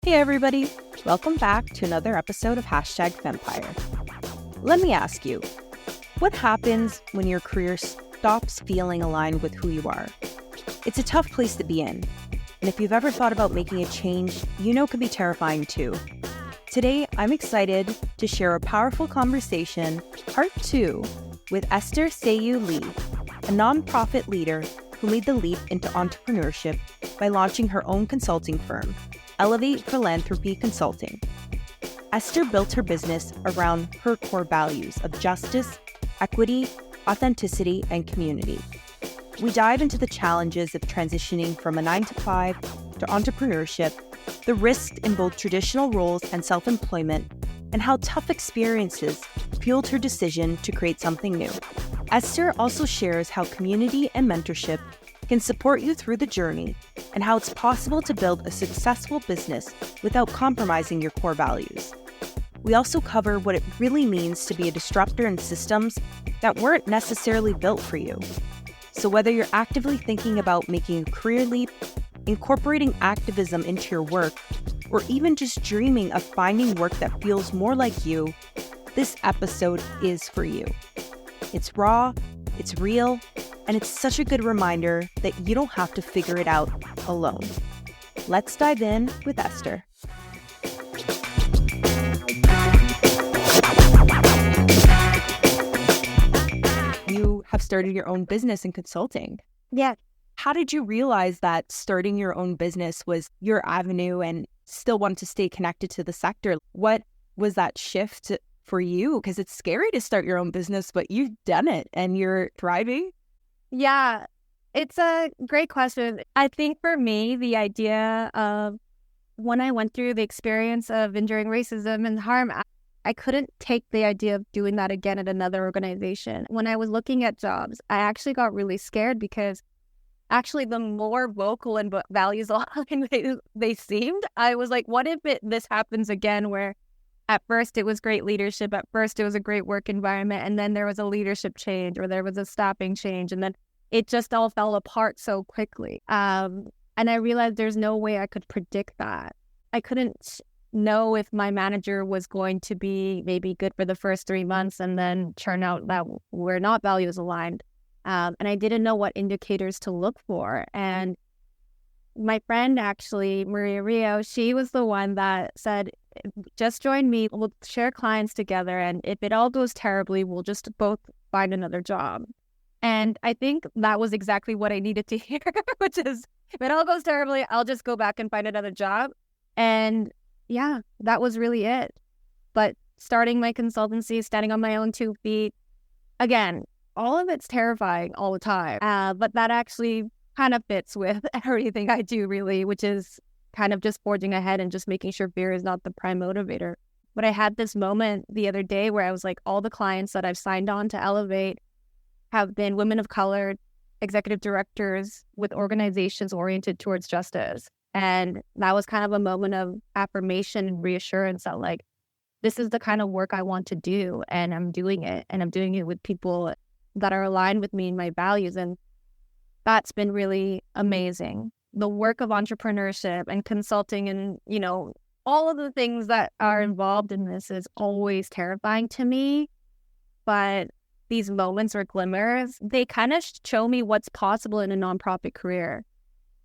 Hey everybody, welcome back to another episode of #Fempire. Let me ask you, what happens when your career stops feeling aligned with who you are? It's a tough place to be in, and if you've ever thought about making a change, you know it can be terrifying too. Today, I'm excited to share a powerful conversation, part 2, with Esther Saehyun Lee, a nonprofit leader who made the leap into entrepreneurship by launching her own consulting firm, Elevate Philanthropy Consulting. Esther built her business around her core values of justice, equity, authenticity, and community. We dive into the challenges of transitioning from a 9-to-5 to entrepreneurship, the risks in both traditional roles and self-employment, and how tough experiences fueled her decision to create something new. Esther also shares how community and mentorship can support you through the journey and how it's possible to build a successful business without compromising your core values. We also cover what it really means to be a disruptor in systems that weren't necessarily built for you. So whether you're actively thinking about making a career leap, incorporating activism into your work, or even just dreaming of finding work that feels more like you, this episode is for you. It's raw, it's real, and it's such a good reminder that you don't have to figure it out alone. Let's dive in with Esther. You have started your own business in consulting. Yeah. How did you realize that starting your own business was your avenue and still wanted to stay connected to the sector? What was that shift for you? Because it's scary to start your own business, but you've done it and you're thriving. Yeah, it's a great question. I think for me, the idea of when I went through the experience of enduring racism and harm, I couldn't take the idea of doing that again at another organization. When I was looking at jobs, I actually got really scared because actually the more vocal and values aligned they seemed, I was like, what if this happens again where at first it was great leadership, at first it was a great work environment, and then there was a leadership change or there was a staffing change, and then it just all fell apart so quickly. And I realized there's no way I could predict that. I couldn't know if my manager was going to be maybe good for the first 3 months and then turn out that we're not values aligned. And I didn't know what indicators to look for. And my friend, actually, Maria Rio, she was the one that said, just join me, we'll share clients together, and if it all goes terribly, we'll just both find another job. And I think that was exactly what I needed to hear, which is, if it all goes terribly, I'll just go back and find another job. And yeah, that was really it. But starting my consultancy, standing on my own 2 feet, again, all of it's terrifying all the time. But that actually kind of fits with everything I do, really, which is kind of just forging ahead and just making sure fear is not the prime motivator. But I had this moment the other day where I was like, all the clients that I've signed on to Elevate have been women of color, executive directors with organizations oriented towards justice. And that was kind of a moment of affirmation and reassurance that, like, this is the kind of work I want to do, and I'm doing it. And I'm doing it with people that are aligned with me and my values. And that's been really amazing. The work of entrepreneurship and consulting and, all of the things that are involved in this is always terrifying to me. But these moments or glimmers, they kind of show me what's possible in a nonprofit career.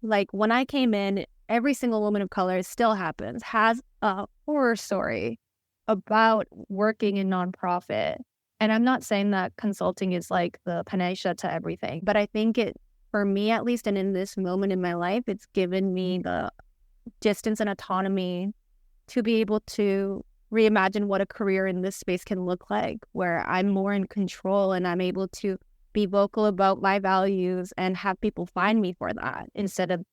Like when I came in, every single woman of color still has a horror story about working in nonprofit. And I'm not saying that consulting is like the panacea to everything, but I think for me at least, and in this moment in my life, it's given me the distance and autonomy to be able to reimagine what a career in this space can look like, where I'm more in control and I'm able to be vocal about my values and have people find me for that instead of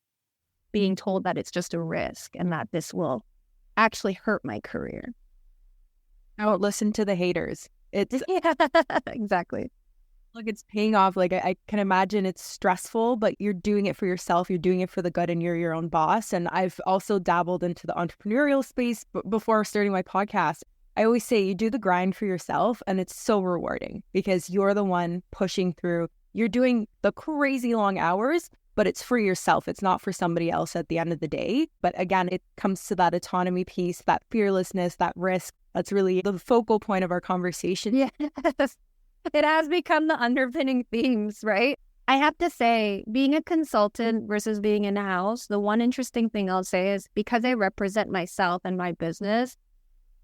being told that it's just a risk and that this will actually hurt my career. I won't listen to the haters. It's yeah, exactly. Look, it's paying off. Like I can imagine it's stressful, but you're doing it for yourself. You're doing it for the good, and you're your own boss. And I've also dabbled into the entrepreneurial space before starting my podcast. I always say you do the grind for yourself, and it's so rewarding because you're the one pushing through. You're doing the crazy long hours, but it's for yourself. It's not for somebody else at the end of the day. But again, it comes to that autonomy piece, that fearlessness, that risk. That's really the focal point of our conversation. Yes. It has become the underpinning themes, right? I have to say, being a consultant versus being in-house, the one interesting thing I'll say is because I represent myself and my business,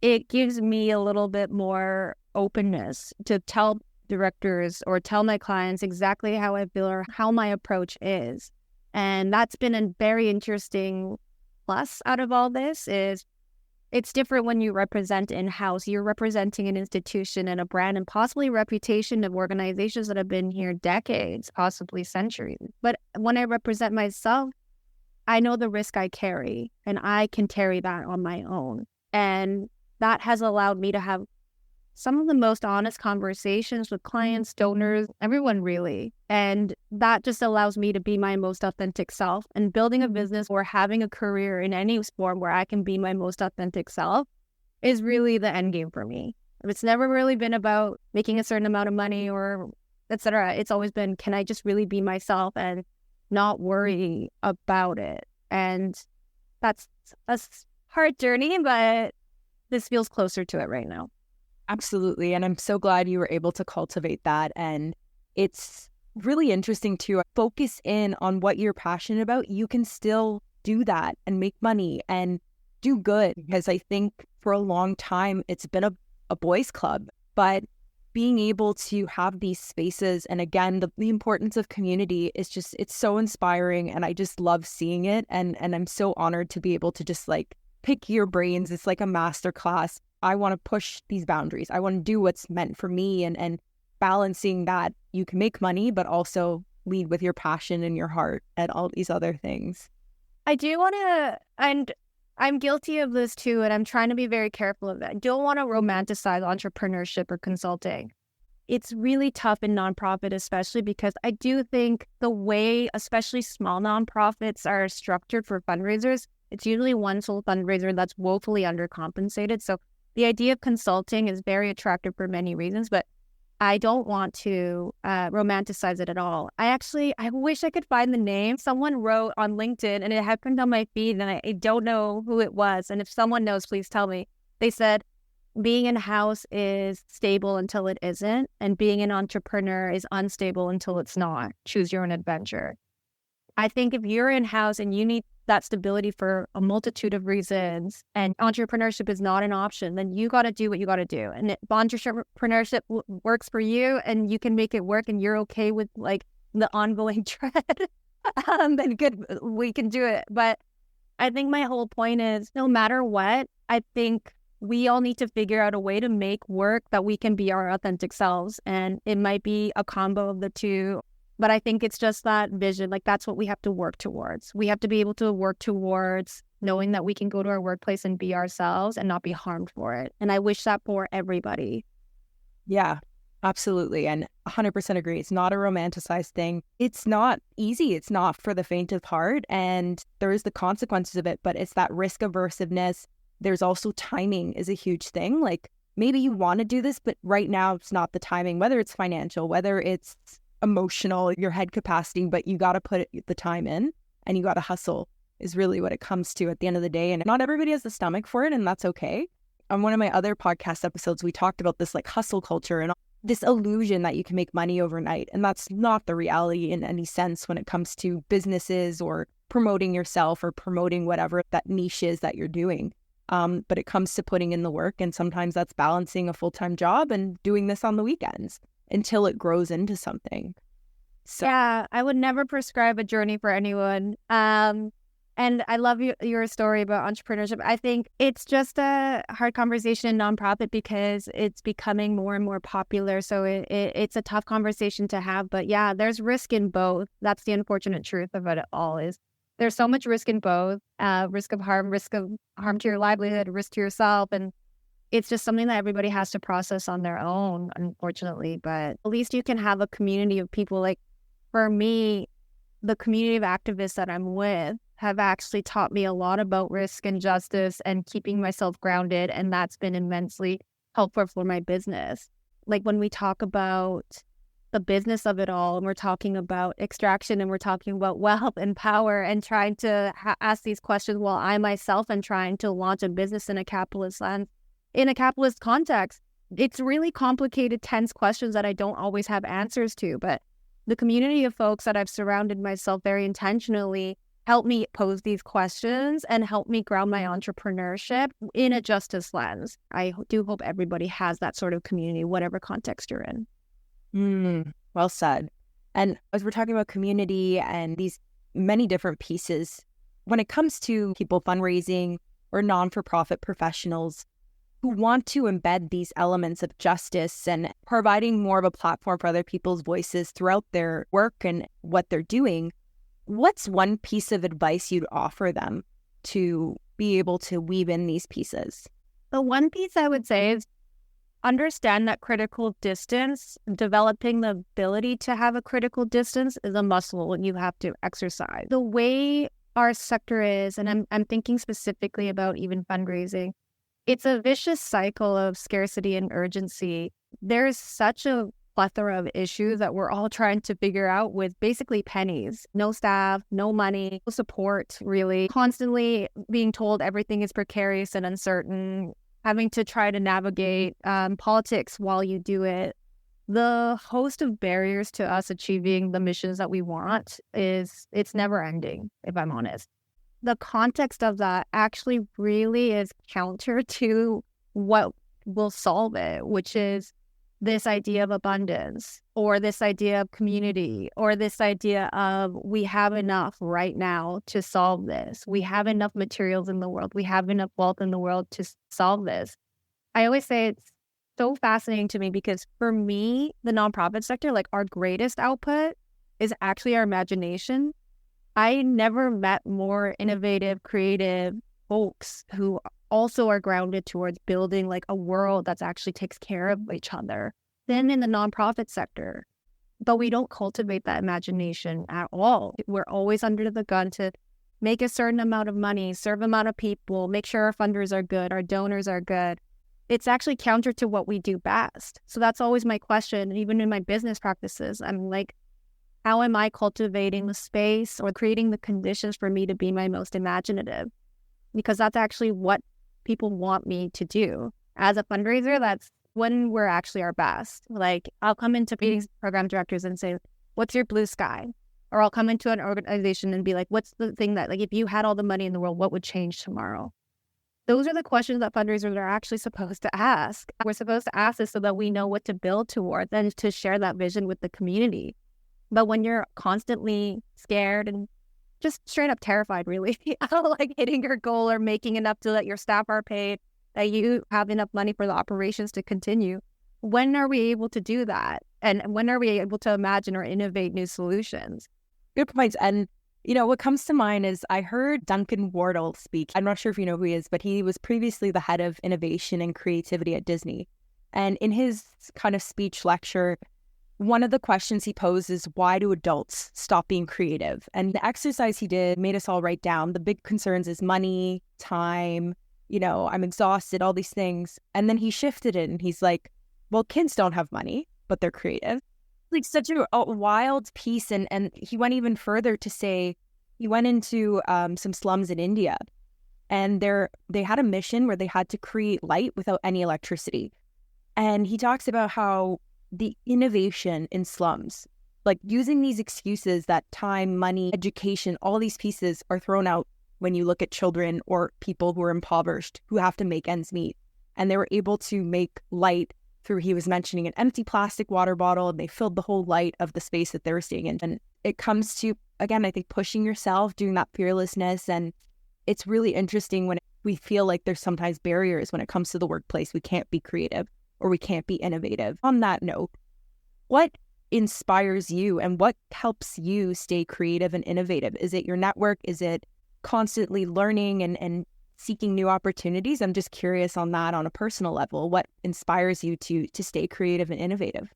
it gives me a little bit more openness to tell directors or tell my clients exactly how I feel or how my approach is. And that's been a very interesting plus out of all this is it's different when you represent in-house. You're representing an institution and a brand and possibly reputation of organizations that have been here decades, possibly centuries. But when I represent myself, I know the risk I carry and I can carry that on my own. And that has allowed me to have some of the most honest conversations with clients, donors, everyone really. And that just allows me to be my most authentic self. And building a business or having a career in any form where I can be my most authentic self is really the end game for me. It's never really been about making a certain amount of money or et cetera. It's always been, can I just really be myself and not worry about it? And that's a hard journey, but this feels closer to it right now. Absolutely. And I'm so glad you were able to cultivate that. And it's really interesting to focus in on what you're passionate about. You can still do that and make money and do good. Because I think for a long time, it's been a boys' club. But being able to have these spaces, and again, the importance of community is just, it's so inspiring. And I just love seeing it. And I'm so honored to be able to just like pick your brains. It's like a masterclass. I want to push these boundaries. I want to do what's meant for me and balancing that you can make money, but also lead with your passion and your heart and all these other things. I do want to, and I'm guilty of this too, and I'm trying to be very careful of that. I don't want to romanticize entrepreneurship or consulting. It's really tough in nonprofit, especially because I do think the way, especially small nonprofits are structured for fundraisers, it's usually one sole fundraiser that's woefully undercompensated. So the idea of consulting is very attractive for many reasons, but I don't want to romanticize it at all. I wish I could find the name. Someone wrote on LinkedIn and it happened on my feed and I don't know who it was. And if someone knows, please tell me. They said, being in-house is stable until it isn't, and being an entrepreneur is unstable until it's not. Choose your own adventure. I think if you're in-house and you need that stability for a multitude of reasons, and entrepreneurship is not an option, then you got to do what you got to do. And if entrepreneurship works for you and you can make it work and you're okay with like the ongoing dread, then good, we can do it. But I think my whole point is no matter what, I think we all need to figure out a way to make work that we can be our authentic selves. And it might be a combo of the two. But I think it's just that vision, like that's what we have to work towards. We have to be able to work towards knowing that we can go to our workplace and be ourselves and not be harmed for it. And I wish that for everybody. Yeah, absolutely. And 100% agree. It's not a romanticized thing. It's not easy. It's not for the faint of heart. And there is the consequences of it, but it's that risk aversiveness. There's also timing is a huge thing. Like maybe you want to do this, but right now it's not the timing, whether it's financial, whether it's emotional, your head capacity, but you got to put the time in and you got to hustle is really what it comes to at the end of the day. And not everybody has the stomach for it, and that's okay. On one of my other podcast episodes, we talked about this like hustle culture and this illusion that you can make money overnight. And that's not the reality in any sense when it comes to businesses or promoting yourself or promoting whatever that niche is that you're doing. But it comes to putting in the work. And sometimes that's balancing a full-time job and doing this on the weekends until it grows into something. So. Yeah, I would never prescribe a journey for anyone. And I love your story about entrepreneurship. I think it's just a hard conversation in nonprofit because it's becoming more and more popular. So it's a tough conversation to have. But yeah, there's risk in both. That's the unfortunate truth of it all is there's so much risk in both. Risk of harm to your livelihood, risk to yourself. And it's just something that everybody has to process on their own, unfortunately. But at least you can have a community of people. Like for me, the community of activists that I'm with have actually taught me a lot about risk and justice and keeping myself grounded. And that's been immensely helpful for my business. Like when we talk about the business of it all, and we're talking about extraction, and we're talking about wealth and power, and trying to ask these questions while I myself am trying to launch a business in a capitalist land, in a capitalist context. It's really complicated, tense questions that I don't always have answers to, but the community of folks that I've surrounded myself very intentionally help me pose these questions and help me ground my entrepreneurship in a justice lens. I do hope everybody has that sort of community, whatever context you're in. Well said. And as we're talking about community and these many different pieces, when it comes to people fundraising or non-for-profit professionals who want to embed these elements of justice and providing more of a platform for other people's voices throughout their work and what they're doing, what's one piece of advice you'd offer them to be able to weave in these pieces? The one piece I would say is understand that critical distance, developing the ability to have a critical distance is a muscle and you have to exercise. The way our sector is, and I'm thinking specifically about even fundraising, it's a vicious cycle of scarcity and urgency. There's such a plethora of issues that we're all trying to figure out with basically pennies. No staff, no money, no support, really. Constantly being told everything is precarious and uncertain, having to try to navigate politics while you do it. The host of barriers to us achieving the missions that we want it's never ending, if I'm honest. The context of that actually really is counter to what will solve it, which is this idea of abundance, or this idea of community, or this idea of we have enough right now to solve this. We have enough materials in the world. We have enough wealth in the world to solve this. I always say it's so fascinating to me because for me, the nonprofit sector, like our greatest output is actually our imagination. I never met more innovative, creative folks who also are grounded towards building like a world that actually takes care of each other than in the nonprofit sector. But we don't cultivate that imagination at all. We're always under the gun to make a certain amount of money, serve an amount of people, make sure our funders are good, our donors are good. It's actually counter to what we do best. So that's always my question. And even in my business practices, I'm like, how am I cultivating the space or creating the conditions for me to be my most imaginative? Because that's actually what people want me to do. As a fundraiser, that's when we're actually our best. Like, I'll come into meetings, program directors and say, what's your blue sky? Or I'll come into an organization and be like, what's the thing that, like, if you had all the money in the world, what would change tomorrow? Those are the questions that fundraisers are actually supposed to ask. We're supposed to ask this so that we know what to build toward and to share that vision with the community. But when you're constantly scared and just straight up terrified, really, of like hitting your goal or making enough so that your staff are paid, that you have enough money for the operations to continue, when are we able to do that? And when are we able to imagine or innovate new solutions? Good points. And, you know, what comes to mind is I heard Duncan Wardle speak. I'm not sure if you know who he is, but he was previously the head of innovation and creativity at Disney. And in his kind of speech lecture, one of the questions he posed is, why do adults stop being creative? And the exercise he did made us all write down the big concerns is money, time, you know, I'm exhausted, all these things. And then he shifted it and he's like, well, kids don't have money, but they're creative. Like such a wild piece. And he went even further to say, he went into some slums in India and they had a mission where they had to create light without any electricity. And he talks about how the innovation in slums, like using these excuses that time, money, education, all these pieces are thrown out when you look at children or people who are impoverished, who have to make ends meet. And they were able to make light through, he was mentioning an empty plastic water bottle, and they filled the whole light of the space that they were staying in. And it comes to, again, I think pushing yourself, doing that fearlessness. And it's really interesting when we feel like there's sometimes barriers when it comes to the workplace. We can't be creative or we can't be innovative. On that note, what inspires you and what helps you stay creative and innovative? Is it your network? Is it constantly learning and seeking new opportunities? I'm just curious on that on a personal level. What inspires you to stay creative and innovative?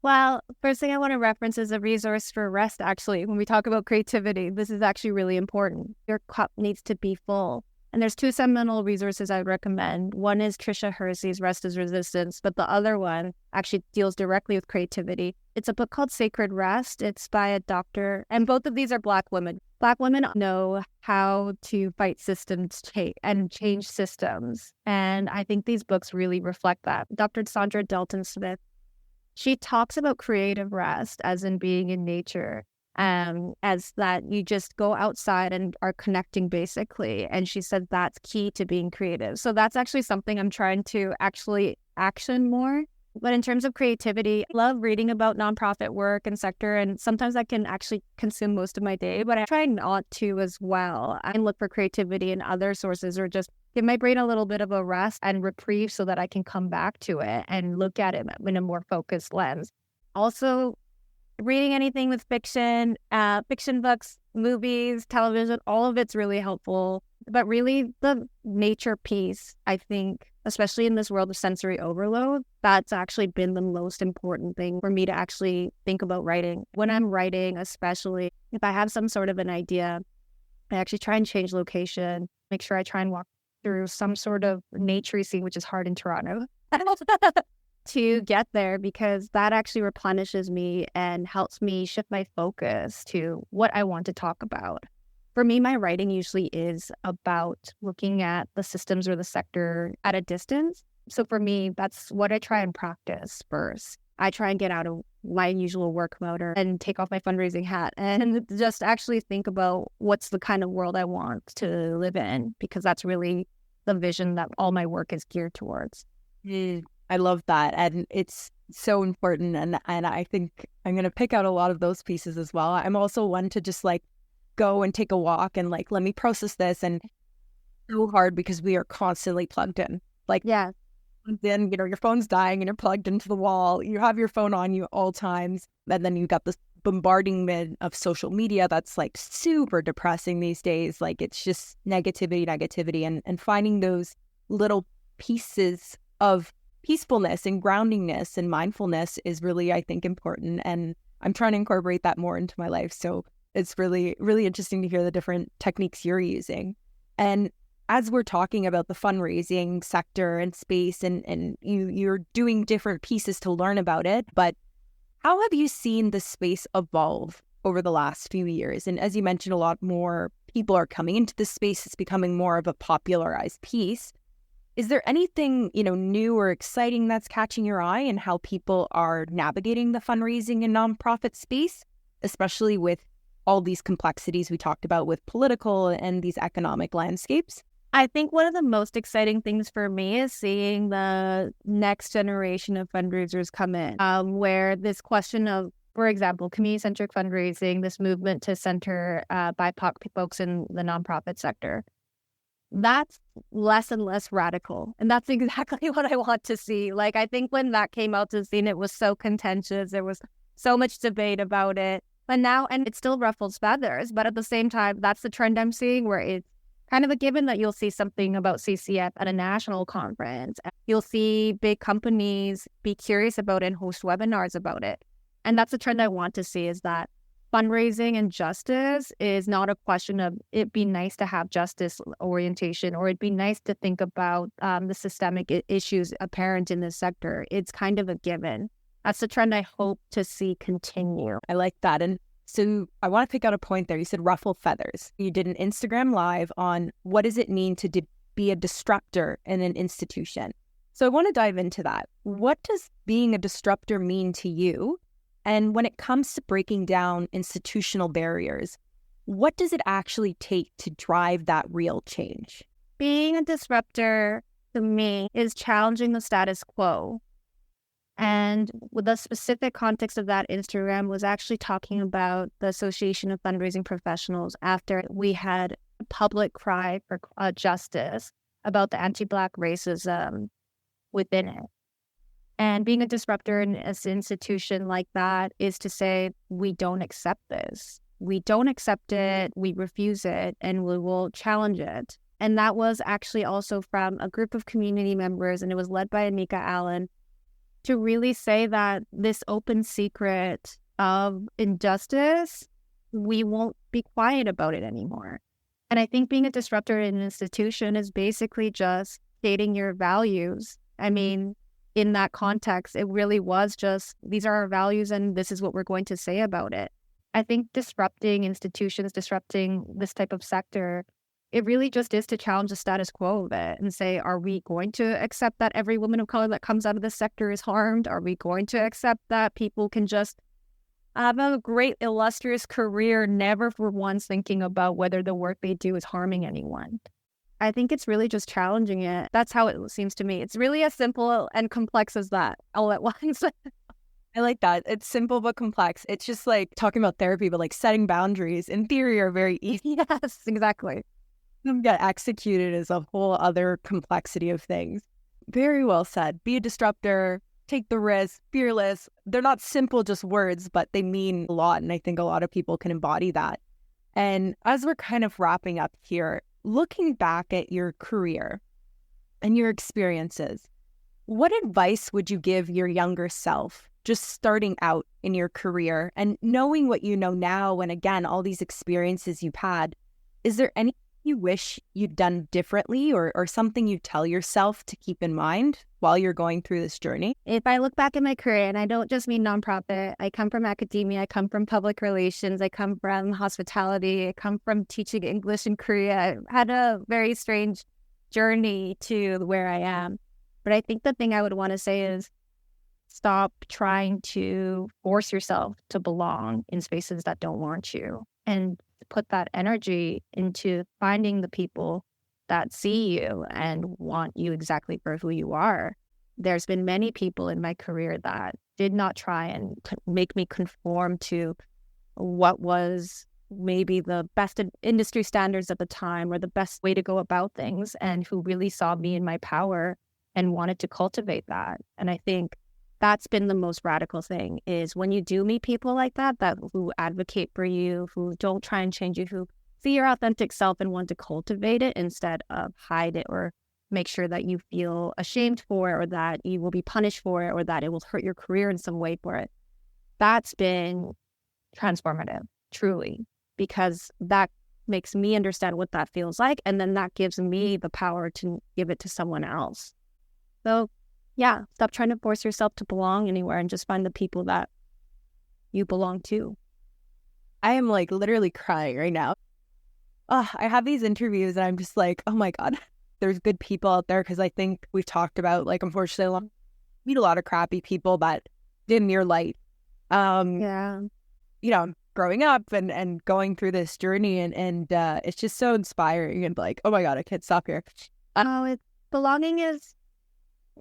Well, first thing I want to reference is a resource for rest, actually. When we talk about creativity, this is actually really important. Your cup needs to be full. And there's two seminal resources I would recommend. One is Trisha Hersey's Rest is Resistance, but the other one actually deals directly with creativity. It's a book called Sacred Rest. It's by a doctor, and both of these are Black women. Black women know how to fight systems and change systems. And I think these books really reflect that. Dr. Sandra Dalton Smith, she talks about creative rest as in being in nature. As that you just go outside and are connecting basically. And she said that's key to being creative. So that's actually something I'm trying to actually action more. But in terms of creativity, I love reading about nonprofit work and sector. And sometimes that can actually consume most of my day, but I try not to as well. I look for creativity in other sources or just give my brain a little bit of a rest and reprieve so that I can come back to it and look at it in a more focused lens. Also, reading anything with fiction, fiction books, movies, television, all of it's really helpful. But really the nature piece, I think, especially in this world of sensory overload, that's actually been the most important thing for me to actually think about writing. When I'm writing, especially if I have some sort of an idea, I actually try and change location, make sure I try and walk through some sort of nature scene, which is hard in Toronto. To get there, because that actually replenishes me and helps me shift my focus to what I want to talk about. For me, my writing usually is about looking at the systems or the sector at a distance. So for me, that's what I try and practice first. I try and get out of my usual work mode and take off my fundraising hat and just actually think about what's the kind of world I want to live in, because that's really the vision that all my work is geared towards. I love that. And it's so important. And I think I'm going to pick out a lot of those pieces as well. I'm also one to just like go and take a walk and like, let me process this. And so hard because we are constantly plugged in. Like, yeah. Then, your phone's dying and you're plugged into the wall. You have your phone on you all times. And then you got this bombardment of social media that's like super depressing these days. Like it's just negativity. And finding those little pieces of peacefulness and groundingness and mindfulness is really, I think, important. And I'm trying to incorporate that more into my life. So it's really, really interesting to hear the different techniques you're using. And as we're talking about the fundraising sector and space and you're doing different pieces to learn about it, but how have you seen the space evolve over the last few years? And as you mentioned, a lot more people are coming into this space. It's becoming more of a popularized piece. Is there anything, new or exciting that's catching your eye in how people are navigating the fundraising and nonprofit space, especially with all these complexities we talked about with political and these economic landscapes? I think one of the most exciting things for me is seeing the next generation of fundraisers come in, where this question of, for example, community-centric fundraising, this movement to center BIPOC folks in the nonprofit sector, that's less and less radical. And that's exactly what I want to see. Like, I think when that came out to the scene, it was so contentious. There was so much debate about it. But now, and it still ruffles feathers, but at the same time, that's the trend I'm seeing, where it's kind of a given that you'll see something about CCF at a national conference. You'll see big companies be curious about it and host webinars about it. And that's the trend I want to see, is that fundraising and justice is not a question of it'd be nice to have justice orientation, or it'd be nice to think about the systemic issues apparent in this sector. It's kind of a given. That's the trend I hope to see continue. I like that. And so I want to pick out a point there. You said ruffle feathers. You did an Instagram live on what does it mean to be a disruptor in an institution. So I want to dive into that. What does being a disruptor mean to you? And when it comes to breaking down institutional barriers, what does it actually take to drive that real change? Being a disruptor, to me, is challenging the status quo. And with the specific context of that Instagram was actually talking about the Association of Fundraising Professionals after we had a public cry for justice about the anti-Black racism within it. And being a disruptor in an institution like that is to say, we don't accept this. We don't accept it, we refuse it, and we will challenge it. And that was actually also from a group of community members, and it was led by Amika Allen, to really say that this open secret of injustice, we won't be quiet about it anymore. And I think being a disruptor in an institution is basically just stating your values. I mean, in that context, it really was just, these are our values and this is what we're going to say about it. I think disrupting institutions, disrupting this type of sector, it really just is to challenge the status quo of it and say, are we going to accept that every woman of color that comes out of this sector is harmed? Are we going to accept that people can just have a great, illustrious career, never for once thinking about whether the work they do is harming anyone? I think it's really just challenging it. That's how it seems to me. It's really as simple and complex as that all at once. I like that. It's simple but complex. It's just like talking about therapy, but like setting boundaries in theory are very easy. Yes, exactly. Them get executed is a whole other complexity of things. Very well said. Be a disruptor, take the risk, fearless. They're not simple just words, but they mean a lot. And I think a lot of people can embody that. And as we're kind of wrapping up here, looking back at your career and your experiences, what advice would you give your younger self just starting out in your career and knowing what you know now? And again, all these experiences you've had, is there anything you wish you'd done differently or something you tell yourself to keep in mind while you're going through this journey? If I look back at my career, and I don't just mean nonprofit, I come from academia, I come from public relations, I come from hospitality, I come from teaching English in Korea. I've had a very strange journey to where I am. But I think the thing I would want to say is stop trying to force yourself to belong in spaces that don't want you, and put that energy into finding the people that see you and want you exactly for who you are. There's been many people in my career that did not try and make me conform to what was maybe the best industry standards at the time or the best way to go about things, and who really saw me in my power and wanted to cultivate that. And I think that's been the most radical thing, is when you do meet people like that who advocate for you, who don't try and change you, who see your authentic self and want to cultivate it instead of hide it or make sure that you feel ashamed for it, or that you will be punished for it, or that it will hurt your career in some way for it. That's been transformative, truly, because that makes me understand what that feels like. And then that gives me the power to give it to someone else. So yeah, stop trying to force yourself to belong anywhere and just find the people that you belong to. I am like literally crying right now. I have these interviews and I'm just like, oh my God, there's good people out there. Because I think we've talked about, like, unfortunately, meet a lot of crappy people that dim your light. Yeah. You know, growing up and going through this journey and it's just so inspiring and like, oh my God, I can't stop here. Belonging is,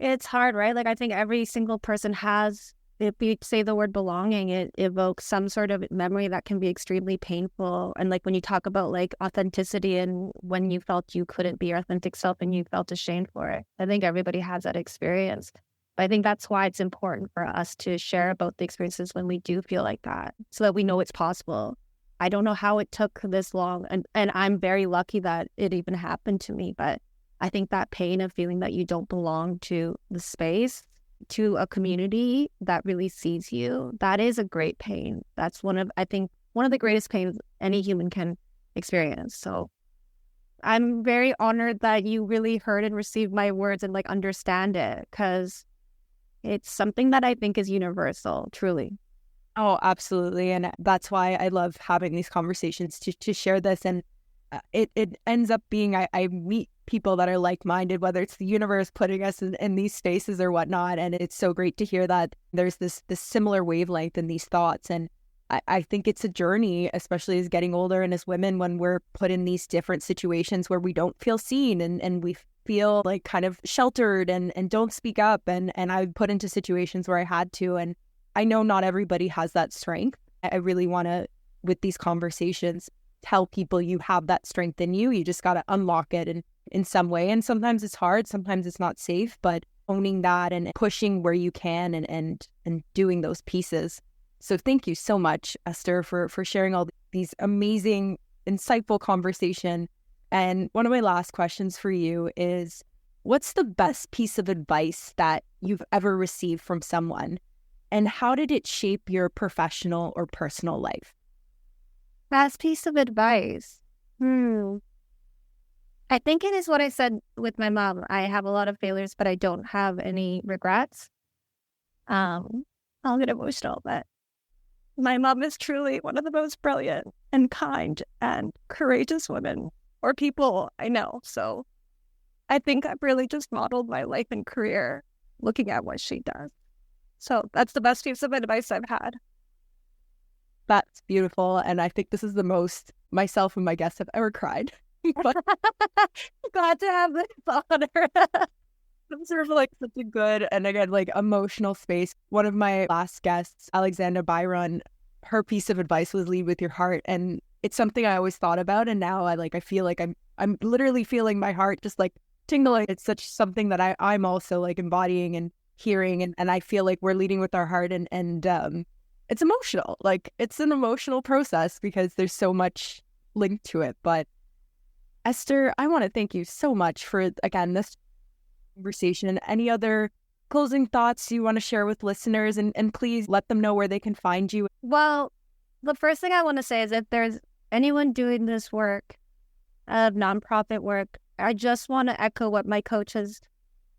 it's hard, right? Like, I think every single person has, if you say the word belonging, it evokes some sort of memory that can be extremely painful. And like when you talk about like authenticity and when you felt you couldn't be your authentic self and you felt ashamed for it, I think everybody has that experience. But I think that's why it's important for us to share about the experiences when we do feel like that, so that we know it's possible. I don't know how it took this long, and I'm very lucky that it even happened to me, but I think that pain of feeling that you don't belong to the space, to a community that really sees you, that is a great pain. That's one of the greatest pains any human can experience. So I'm very honored that you really heard and received my words and like understand it, because it's something that I think is universal, truly. Oh, absolutely. And that's why I love having these conversations to share this. And it ends up being, I meet people that are like-minded, whether it's the universe putting us in these spaces or whatnot. And it's so great to hear that there's this similar wavelength in these thoughts. And I think it's a journey, especially as getting older and as women, when we're put in these different situations where we don't feel seen and we feel like kind of sheltered and don't speak up. And I put into situations where I had to. And I know not everybody has that strength. I really want to, with these conversations, tell people you have that strength in you. You just got to unlock it in some way. And sometimes it's hard, sometimes it's not safe, but owning that and pushing where you can and doing those pieces. So thank you so much, Esther, for sharing all these amazing, insightful conversation. And one of my last questions for you is, what's the best piece of advice that you've ever received from someone? And how did it shape your professional or personal life? Best piece of advice. I think it is what I said with my mom. I have a lot of failures, but I don't have any regrets. I'll get emotional, but my mom is truly one of the most brilliant and kind and courageous women or people I know. So I think I've really just modeled my life and career looking at what she does. So that's the best piece of advice I've had. That's beautiful. And I think this is the most myself and my guests have ever cried. But glad to have this honor. I'm sort of like such a good and again, like emotional space. One of my last guests, Alexandra Byron, her piece of advice was lead with your heart. And it's something I always thought about. And now I feel like I'm literally feeling my heart just like tingling. It's such something that I'm also like embodying and hearing. And I feel like we're leading with our heart and it's emotional. Like it's an emotional process because there's so much linked to it. But Esther, I want to thank you so much for, again, this conversation. Any other closing thoughts you want to share with listeners? And please let them know where they can find you. Well, the first thing I want to say is if there's anyone doing this work, nonprofit work, I just want to echo what my coach has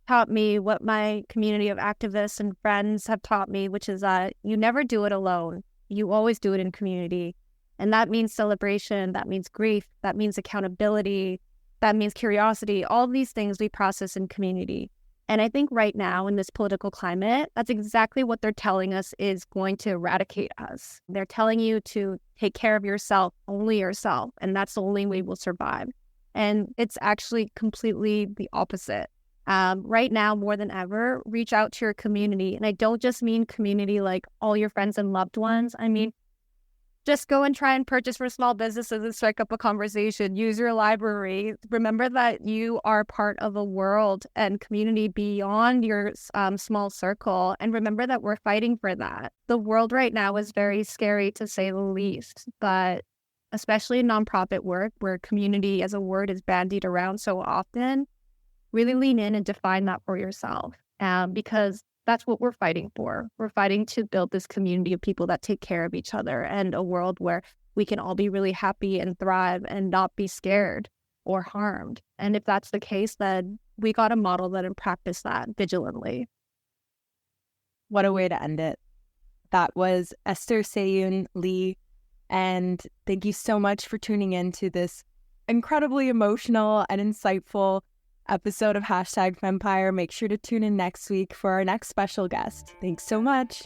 taught me, what my community of activists and friends have taught me, which is that you never do it alone. You always do it in community. And that means celebration, that means grief, that means accountability, that means curiosity. All these things we process in community. And I think right now in this political climate, that's exactly what they're telling us is going to eradicate us. They're telling you to take care of yourself, only yourself, and that's the only way we'll survive. And it's actually completely the opposite. Right now, more than ever, reach out to your community. And I don't just mean community like all your friends and loved ones. I mean, just go and try and purchase for small businesses and strike up a conversation. Use your library. Remember that you are part of a world and community beyond your small circle. And remember that we're fighting for that. The world right now is very scary, to say the least. But especially in nonprofit work, where community as a word is bandied around so often, really lean in and define that for yourself. Because that's what we're fighting for. We're fighting to build this community of people that take care of each other and a world where we can all be really happy and thrive and not be scared or harmed. And if that's the case, then we got to model that and practice that vigilantly. What a way to end it. That was Esther Saehyun Lee. And thank you so much for tuning in to this incredibly emotional and insightful episode of #Fempire. Make sure to tune in next week for our next special guest. Thanks so much.